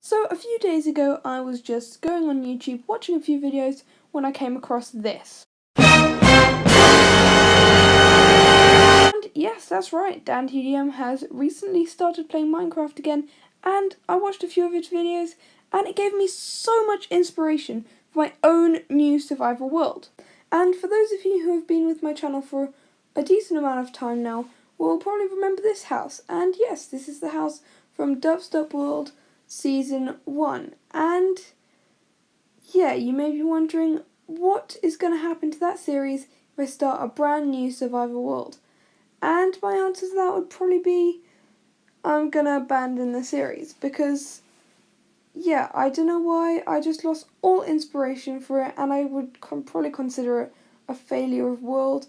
So a few days ago I was just going on YouTube watching a few videos when I came across this. And yes, that's right, Dan2DM has recently started playing Minecraft again, and I watched a few of his videos and it gave me so much inspiration for my own new survival world. And for those of you who have been with my channel for a decent amount of time now will probably remember this house. And yes, this is the house from Derpsterp World Season 1. And yeah, you may be wondering what is going to happen to that series if I start a brand new survival world. And my answer to that would probably be I'm going to abandon the series because, yeah, I don't know why, I just lost all inspiration for it and I would probably consider it a failure of world.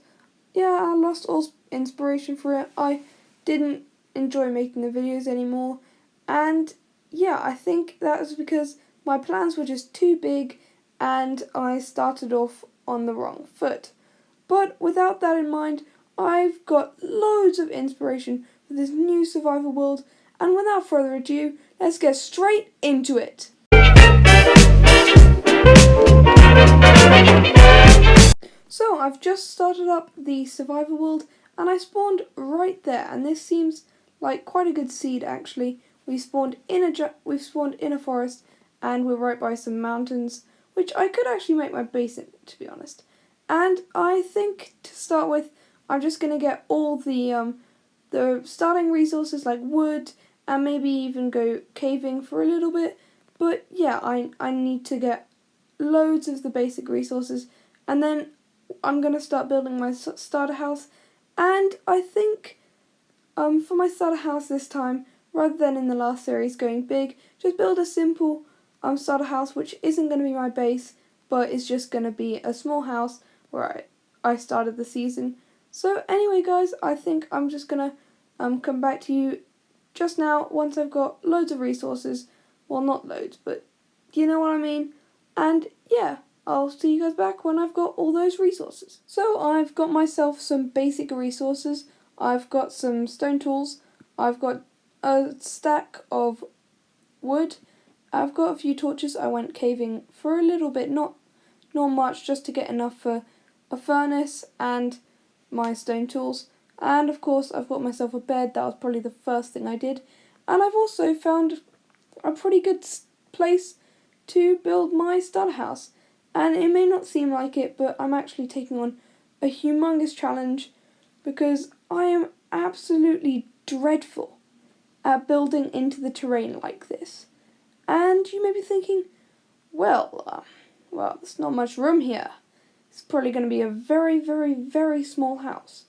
Yeah, I lost all inspiration for it. I didn't enjoy making the videos anymore. And yeah, I think that was because my plans were just too big and I started off on the wrong foot. But without that in mind, I've got loads of inspiration for this new survival world. And without further ado, let's get straight into it. So I've just started up the survival world and I spawned right there, and this seems like quite a good seed actually. We've spawned in a forest and we're right by some mountains, which I could actually make my base in, to be honest. And I think to start with, I'm just gonna get all the starting resources like wood and maybe even go caving for a little bit. But yeah, I need to get loads of the basic resources, and then I'm going to start building my starter house. And I think for my starter house this time, rather than in the last series going big, just build a simple starter house which isn't going to be my base, but is just going to be a small house where I started the season. So anyway guys, I think I'm just going to come back to you just now once I've got loads of resources. Well, not loads, but you know what I mean. And yeah, I'll see you guys back when I've got all those resources. So I've got myself some basic resources. I've got some stone tools. I've got a stack of wood. I've got a few torches. I went caving for a little bit, not much, just to get enough for a furnace and my stone tools. And of course I've got myself a bed. That was probably the first thing I did. And I've also found a pretty good place to build my starter house. And it may not seem like it, but I'm actually taking on a humongous challenge because I am absolutely dreadful at building into the terrain like this. And you may be thinking, well, there's not much room here. It's probably going to be a very, very, very small house.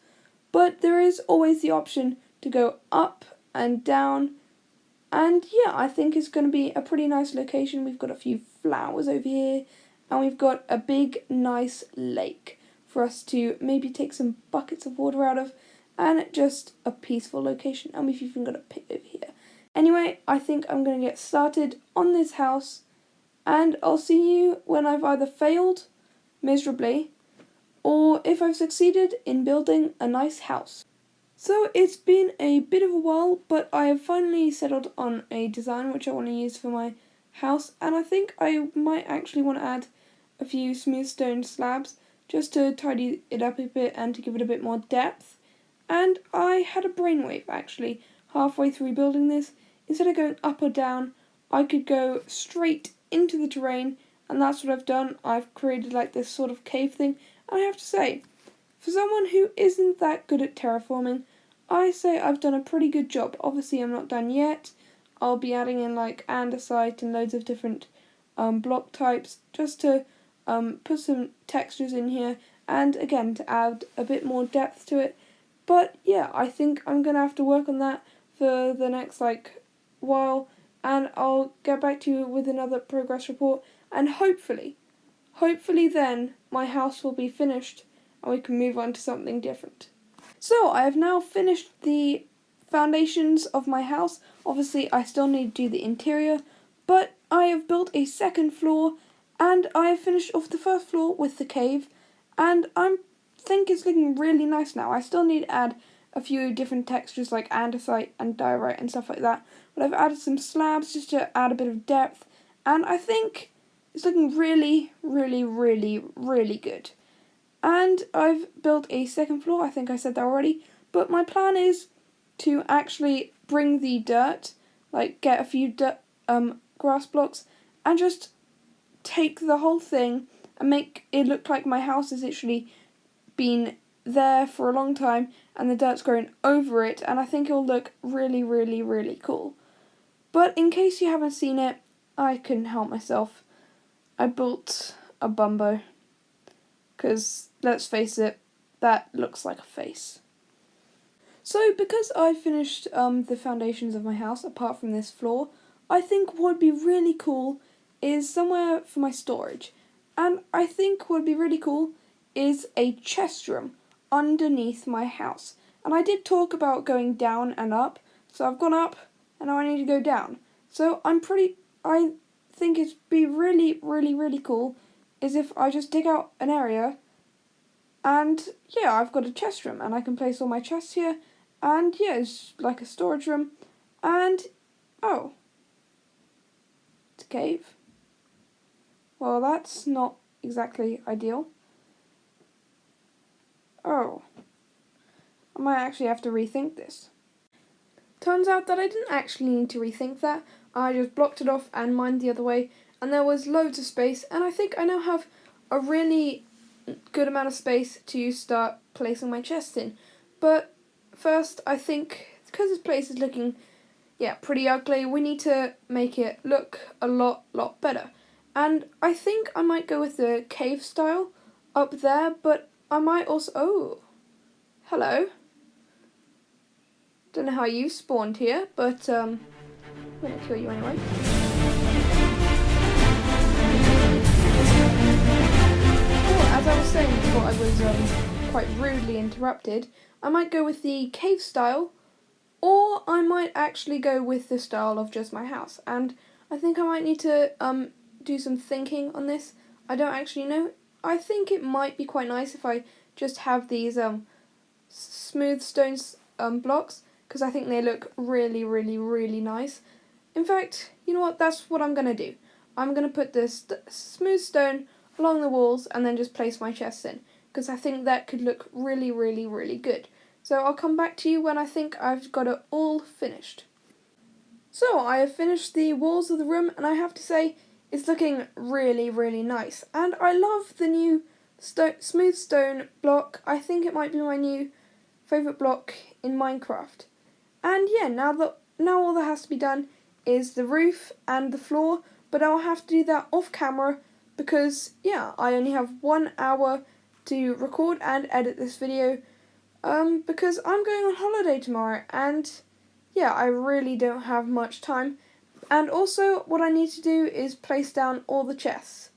But there is always the option to go up and down. And yeah, I think it's going to be a pretty nice location. We've got a few flowers over here. And we've got a big, nice lake for us to maybe take some buckets of water out of. And just a peaceful location. And we've even got a pit over here. Anyway, I think I'm going to get started on this house. And I'll see you when I've either failed miserably or if I've succeeded in building a nice house. So it's been a bit of a while, but I have finally settled on a design which I want to use for my house. And I think I might actually want to add a few smooth stone slabs just to tidy it up a bit and to give it a bit more depth. And I had a brainwave actually halfway through building this. Instead of going up or down, I could go straight into the terrain, and that's what I've done. I've created like this sort of cave thing, and I have to say, for someone who isn't that good at terraforming, I say I've done a pretty good job. Obviously I'm not done yet. I'll be adding in like andesite and loads of different block types just to put some textures in here, and again to add a bit more depth to it. But yeah, I think I'm going to have to work on that for the next while, and I'll get back to you with another progress report, and hopefully then my house will be finished and we can move on to something different. So I have now finished the foundations of my house. Obviously I still need to do the interior, but I have built a second floor and I have finished off the first floor with the cave, and I think it's looking really nice now. I still need to add a few different textures like andesite and diorite and stuff like that, but I've added some slabs just to add a bit of depth, and I think it's looking really, really, really, really good. And I've built a second floor, I think I said that already, but my plan is to actually bring the dirt, like get a few grass blocks, and just take the whole thing and make it look like my house has actually been there for a long time and the dirt's grown over it, and I think it'll look really, really, really cool. But in case you haven't seen it, I couldn't help myself. I built a bumbo. Because, let's face it, that looks like a face. So, because I finished the foundations of my house, apart from this floor, I think what would be really cool is somewhere for my storage. And I think what would be really cool is a chest room underneath my house. And I did talk about going down and up, so I've gone up, and now I need to go down. So I think it'd be really, really, really cool is if I just dig out an area and yeah, I've got a chest room and I can place all my chests here and yeah, it's like a storage room and oh, it's a cave. Well, that's not exactly ideal. Oh, I might actually have to rethink this. Turns out that I didn't actually need to rethink that. I just blocked it off and mined the other way, and there was loads of space, and I think I now have a really good amount of space to start placing my chests in. But first, I think, because this place is looking, pretty ugly, we need to make it look a lot better. And I think I might go with the cave style up there, but I might also... Oh, hello. Don't know how you spawned here, but I'm gonna kill you anyway. Oh, as I was saying before I was quite rudely interrupted, I might go with the cave style, or I might actually go with the style of just my house. And I think I might need to do some thinking on this. I don't actually know. I think it might be quite nice if I just have these smooth stone blocks, because I think they look really, really, really nice. In fact, you know what, that's what I'm going to do. I'm going to put this smooth stone along the walls and then just place my chests in, because I think that could look really, really, really good. So I'll come back to you when I think I've got it all finished. So I have finished the walls of the room, and I have to say it's looking really, really nice. And I love the new smooth stone block. I think it might be my new favourite block in Minecraft. And yeah, now all that has to be done is the roof and the floor, but I'll have to do that off camera because yeah, I only have 1 hour to record and edit this video because I'm going on holiday tomorrow and yeah, I really don't have much time. And also what I need to do is place down all the chests.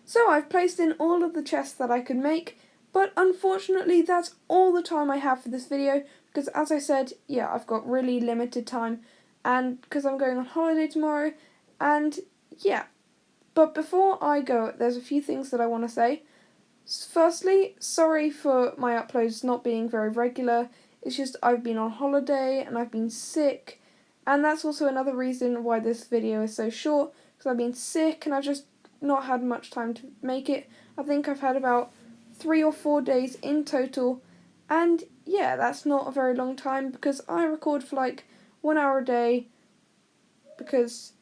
So I've placed in all of the chests that I could make, but unfortunately that's all the time I have for this video because as I said, yeah, I've got really limited time and because I'm going on holiday tomorrow and yeah. But before I go, there's a few things that I want to say. Firstly, sorry for my uploads not being very regular. It's just I've been on holiday and I've been sick, and that's also another reason why this video is so short, because I've been sick and I've just not had much time to make it. I think I've had about 3 or 4 days in total, and yeah, that's not a very long time because I record for like 1 hour a day because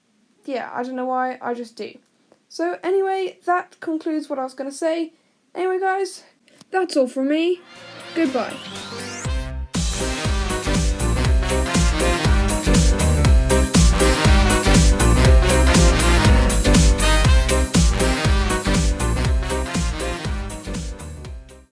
yeah, I don't know why, I just do. So anyway, that concludes what I was going to say. Anyway guys, that's all from me. Goodbye.